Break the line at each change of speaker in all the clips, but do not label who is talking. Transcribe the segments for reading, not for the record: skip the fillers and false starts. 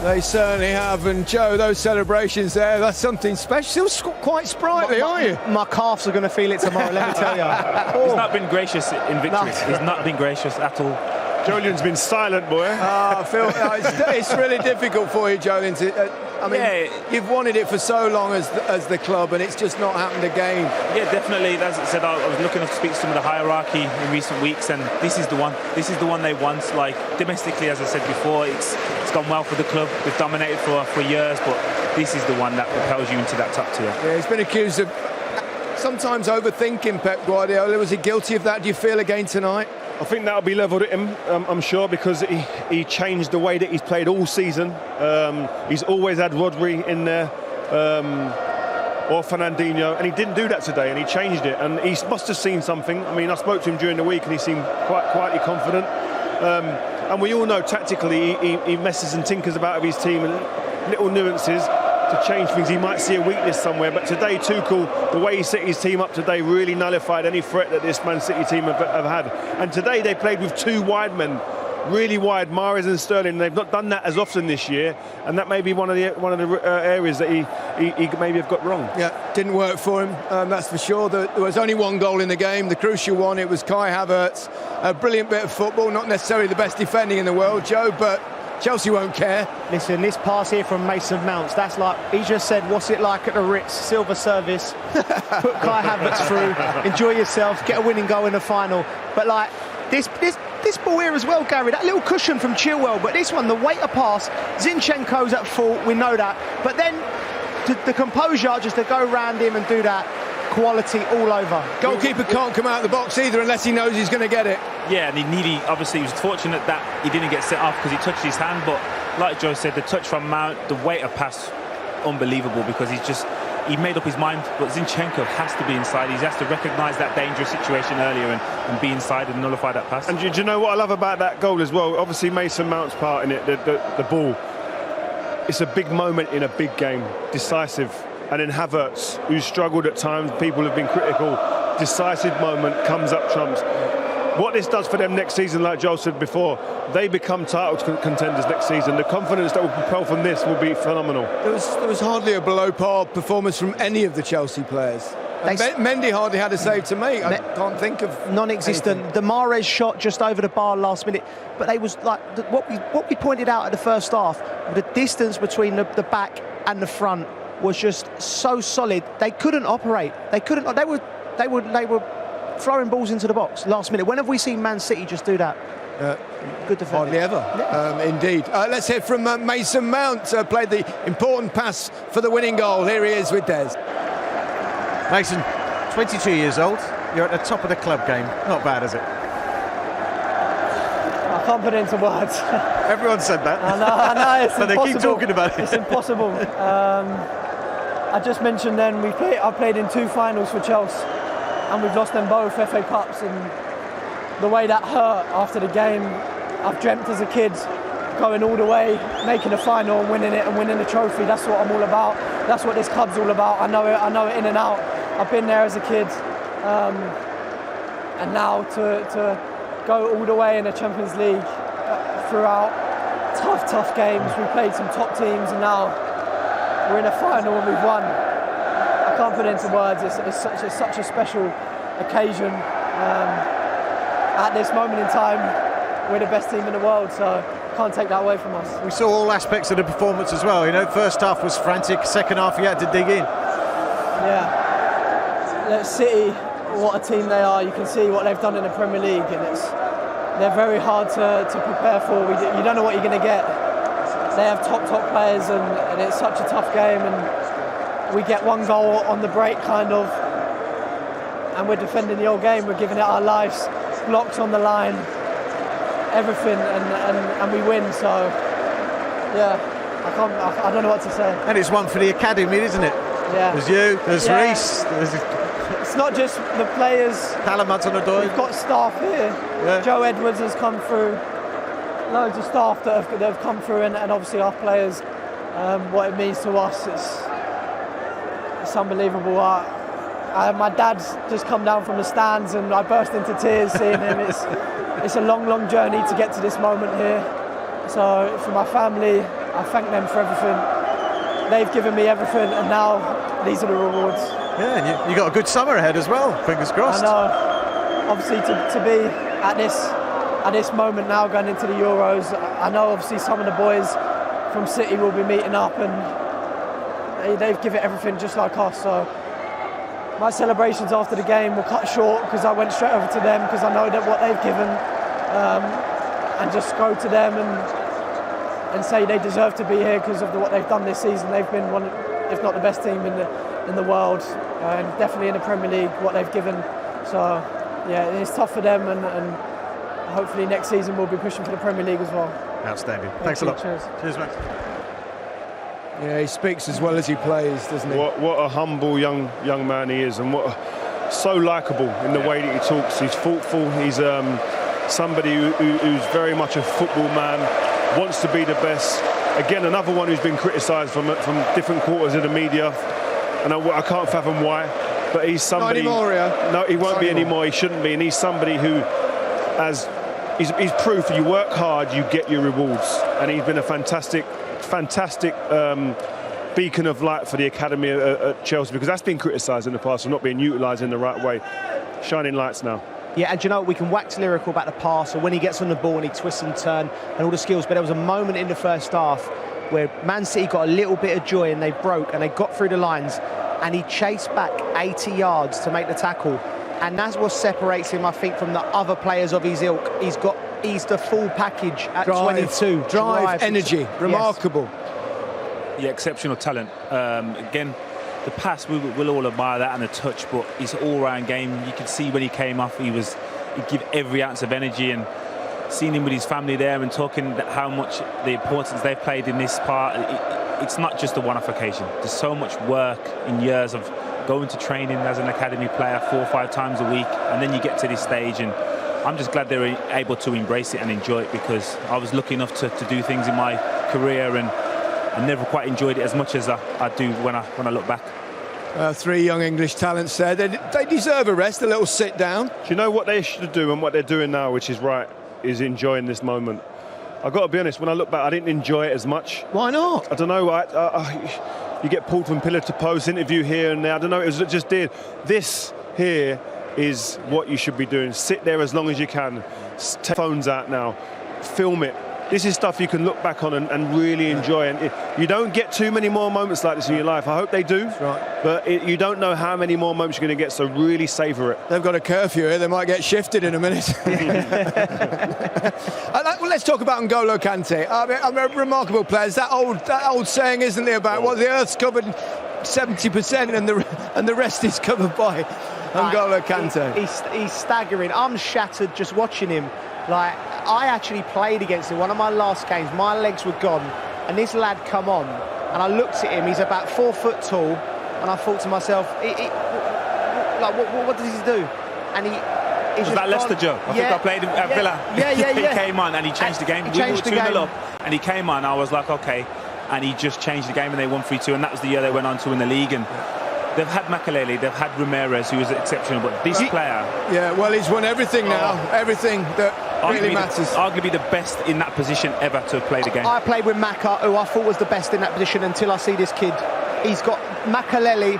They certainly have, and Joe, those celebrations there, that's something special. Still quite sprightly, aren't you?
My calves are going to feel it tomorrow, let me tell you.
He's not been gracious in victory. He's not been gracious at all.
Joleon's been silent, boy.
Phil, it's really difficult for you, Jolien, you've wanted it for so long as the club, and it's just not happened again.
Yeah, definitely. As I said, I was looking to speak to some of the hierarchy in recent weeks, and this is the one. This is the one they want. Like, domestically, as I said before, it's gone well for the club. They've dominated for years, but this is the one that propels you into that top tier.
Yeah, he's been accused of sometimes overthinking Pep Guardiola. Was he guilty of that, do you feel, again tonight?
I think that'll be levelled at him, I'm sure, because he changed the way that he's played all season. He's always had Rodri in there, or Fernandinho, and he didn't do that today, and he changed it. And he must have seen something. I mean, I spoke to him during the week, and he seemed quietly confident. And we all know tactically he messes and tinkers about with his team and little nuances to change things. He might see a weakness somewhere, but today Tuchel, the way he set his team up today, really nullified any threat that this Man City team have had. And today they played with two wide men, really wide, Mahrez and Sterling. They've not done that as often this year, and that may be one of the areas that he maybe have got wrong.
Yeah, didn't work for him, that's for sure. There was only one goal in the game, the crucial one. It was Kai Havertz, a brilliant bit of football, not necessarily the best defending in the world, Joe, but Chelsea won't care.
Listen, this pass here from Mason Mounts, that's like, he just said, what's it like at the Ritz, silver service, put Kai Havertz through, enjoy yourself, get a winning goal in the final. But like, this ball here as well, Gary, that little cushion from Chilwell, but this one, the weight of pass, Zinchenko's at fault, we know that. But then, the composure just to go round him and do that, quality all over.
Goalkeeper can't come out of the box either unless he knows he's going to get it.
Yeah, and obviously he was fortunate that he didn't get set off because he touched his hand, but like Joe said, the touch from Mount, the weight of pass, unbelievable, because he made up his mind, but Zinchenko has to be inside. He has to recognise that dangerous situation earlier and be inside and nullify that pass.
And do you know what I love about that goal as well? Obviously Mason Mount's part in it, the ball. It's a big moment in a big game, decisive. And then Havertz, who's struggled at times, people have been critical, decisive moment, comes up trumps. What this does for them next season, like Joel said before, they become title contenders next season. The confidence that will propel from this will be phenomenal.
There was hardly a below-par performance from any of the Chelsea players. Mendy hardly had a save to make. I can't think of
non-existent.
anything.
The Mahrez shot just over the bar last minute, but they was like what we pointed out at the first half. The distance between the back and the front was just so solid. They couldn't operate. They were throwing balls into the box last minute. When have we seen Man City just do that? Good defense.
Hardly ever, yeah. Indeed. Let's hear from Mason Mount. Played the important pass for the winning goal. Here he is with Des.
Mason, 22 years old. You're at the top of the club game. Not bad, is it?
I can't put it into words.
Everyone said that.
I know, it's
but
impossible.
They keep talking about it.
It's impossible. I just mentioned then I played in 2 finals for Chelsea, and we've lost them both, FA Cups, and the way that hurt after the game, I've dreamt as a kid going all the way, making a final and winning it and winning the trophy. That's what I'm all about. That's what this club's all about. I know it in and out. I've been there as a kid, and now to go all the way in the Champions League throughout tough games. We played some top teams, and now we're in a final and we've won. I can't put it into words. It's such a special occasion. At this moment in time, we're the best team in the world, so can't take that away from us.
We saw all aspects of the performance as well. You know, first half was frantic, second half you had to dig in.
Yeah. City, what a team they are. You can see what they've done in the Premier League, and they're very hard to prepare for. You don't know what you're going to get. They have top players, and it's such a tough game, and we get one goal on the break, kind of, and we're defending the whole game. We're giving it our lives, blocks on the line, everything, and we win. So yeah, I don't know what to say.
And it's one for the academy, isn't it?
Yeah.
There's you, there's Reece,
it's not just the players.
Callum Hudson-Odoi.
We've got staff here. Yeah. Joe Edwards has come through. Loads of staff that have come through, and obviously our players. What it means to us, it's unbelievable. My dad's just come down from the stands, and I burst into tears seeing him. It's a long journey to get to this moment here. So for my family, I thank them for everything. They've given me everything, and now these are the rewards.
Yeah, and you got a good summer ahead as well. Fingers crossed.
I know. Obviously, to be at this moment now, going into the Euros, I know obviously some of the boys from City will be meeting up, and they've given everything just like us. So my celebrations after the game were cut short because I went straight over to them because I know that what they've given, and just go to them and say they deserve to be here because of what they've done this season. They've been one, if not the best team in the world, and definitely in the Premier League, what they've given. So yeah, it's tough for them, and hopefully next season we'll be pushing for the Premier League as well.
Outstanding. Thanks a lot.
Cheers.
Cheers, mate.
Yeah, he speaks as well as he plays, doesn't he?
What a humble young man he is, and so likeable in the way that he talks. He's thoughtful. He's somebody who's very much a football man, wants to be the best. Again, another one who's been criticised from different quarters of the media, and I can't fathom why. But he's somebody.
Not anymore, yeah.
No, he won't be anymore. He shouldn't be, and he's somebody who he's proof you work hard, you get your rewards, and he's been a fantastic beacon of light for the academy at Chelsea, because that's been criticised in the past for not being utilised in the right way. Shining lights now.
Yeah, and you know, we can wax lyrical about the pass or when he gets on the ball and he twists and turns and all the skills, but there was a moment in the first half where Man City got a little bit of joy and they broke and they got through the lines, and he chased back 80 yards to make the tackle, and that's what separates him, I think, from the other players of his ilk. He's the full package at 22.
Drive, energy, remarkable.
Yeah, exceptional talent. Again, the pass, we'll all admire that, and the touch, but his all-round game, you could see when he came off, he'd give every ounce of energy, and seeing him with his family there and talking how much the importance they've played in this part, it's not just a one-off occasion. There's so much work in years of going to training as an academy player 4 or 5 times a week, and then you get to this stage, and I'm just glad they're able to embrace it and enjoy it, because I was lucky enough to do things in my career, and I never quite enjoyed it as much as I do when I look back.
3 young English talents there. They deserve a rest, a little sit down.
Do you know what they should do, and what they're doing now, which is right, is enjoying this moment? I've got to be honest, when I look back, I didn't enjoy it as much.
Why not?
I don't know. You get pulled from pillar to post, interview here and there. I don't know. It just did. This here is what you should be doing. Sit there as long as you can. Take phones out now. Film it. This is stuff you can look back on and really enjoy. And you don't get too many more moments like this in your life. I hope they do.
That's right.
But you don't know how many more moments you're going to get, so really savour it.
They've got a curfew here. They might get shifted in a minute. Well, let's talk about GoloKante. I mean, remarkable players. That old saying, isn't there, about the Earth's covered 70% and the rest is covered by GoloKante.
He's staggering. I'm shattered just watching him. Like, I actually played against him. One of my last games, my legs were gone, and this lad come on, and I looked at him. He's about 4 foot tall, and I thought to myself, what does he do? And
was that Leicester, Joe? I think I played him at Villa.
Yeah.
He came on and he changed the game.
He changed the game.
Up, and he came on. I was like, okay, and he just changed the game, and they won 3-2, and that was the year they went on to win the league. And they've had Makelele, they've had Ramirez, who was exceptional, but this player...
Yeah, well, he's won everything now, everything that really matters.
Arguably the best in that position ever to have played a game.
I played with Maka, who I thought was the best in that position until I see this kid. He's got Makelele.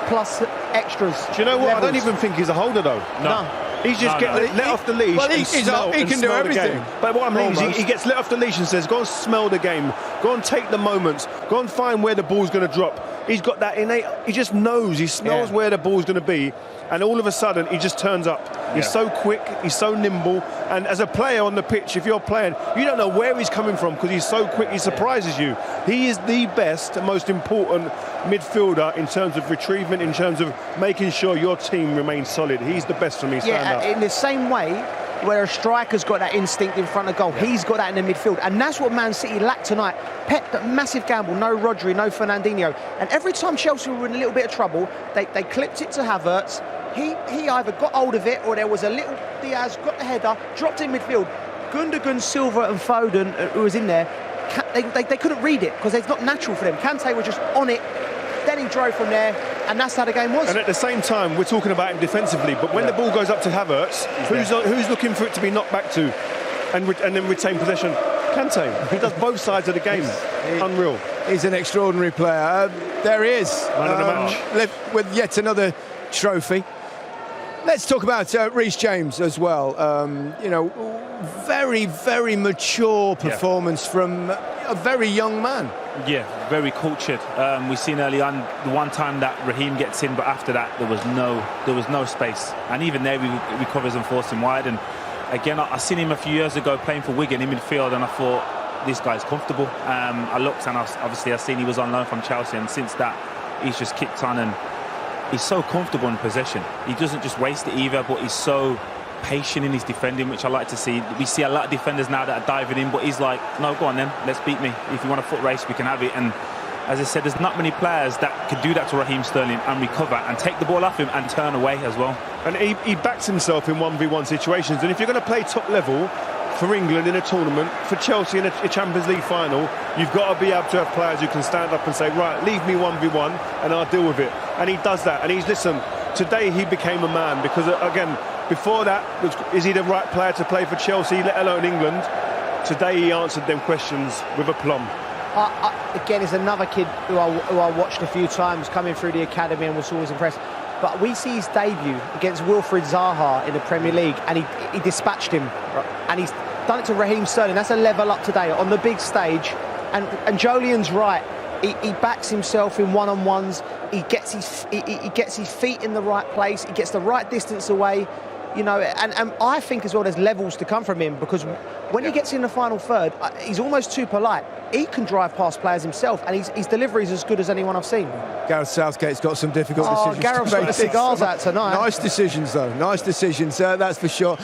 Plus extras.
Do you know what?
Levels.
I don't even think he's a holder, though.
No.
He's just getting let off the leash.
Well, he can do everything.
But what I mean is he gets let off the leash and says, go and smell the game. Go and take the moments. Go and find where the ball's going to drop. He's got that innate, he just knows, he smells where the ball's going to be, and all of a sudden he just turns up. He's so quick, he's so nimble, and as a player on the pitch, if you're playing, you don't know where he's coming from because he's so quick, he surprises you. He is the best and most important midfielder in terms of retrievement, in terms of making sure your team remains solid. He's the best for me, stand up.
In the same way where a striker's got that instinct in front of goal, he's got that in the midfield, and that's what Man City lacked tonight. Pep, that massive gamble, no Rodri, no Fernandinho, and every time Chelsea were in a little bit of trouble, they clipped it to Havertz. He either got hold of it, or there was a little Diaz, got the header, dropped in midfield. Gundogan, Silva and Foden, who was in there, they couldn't read it because it's not natural for them. Kante was just on it, then he drove from there, and that's how the game was.
And at the same time, we're talking about him defensively, but when the ball goes up to Havertz, who's looking for it to be knocked back to and then retain possession? Kante. He does both sides of the game. Unreal.
He's an extraordinary player. There he is.
Man of the match.
With yet another trophy. Let's talk about Reece James as well. You know, very, very mature performance from a very young man.
Yeah, very cultured. We've seen early on the one time that Raheem gets in, but after that there was no space. And even there, he recovers and forces him wide. And again, I seen him a few years ago playing for Wigan in midfield, and I thought this guy's comfortable. I looked, and obviously I seen he was on loan from Chelsea, and since that he's just kicked on, and he's so comfortable in possession. He doesn't just waste it either, but he's so patient in his defending, which I like to see. We see a lot of defenders now that are diving in, but he's like, no, go on then, let's beat me. If you want a foot race, we can have it. And as I said, there's not many players that could do that to Raheem Sterling and recover and take the ball off him and turn away as well.
And he backs himself in 1v1 situations. And if you're going to play top level for England in a tournament, for Chelsea in a Champions League final, you've got to be able to have players who can stand up and say, right, leave me 1v1 and I'll deal with it. And he does that. And today he became a man, because again, before that, is he the right player to play for Chelsea, let alone England? Today he answered them questions with aplomb.
Again, is another kid who I watched a few times coming through the academy and was always impressed. But we see his debut against Wilfried Zaha in the Premier League, and he dispatched him. And he's done it to Raheem Sterling. That's a level up today on the big stage. And Jolien's right. He backs himself in one-on-ones. He gets his feet in the right place. He gets the right distance away. You know, and I think as well there's levels to come from him, because when he gets in the final third, he's almost too polite. He can drive past players himself, and his delivery is as good as anyone I've seen.
Gareth Southgate's got some difficult decisions.
Gareth's got the cigars out tonight.
Nice decisions, though. Nice decisions, that's for sure.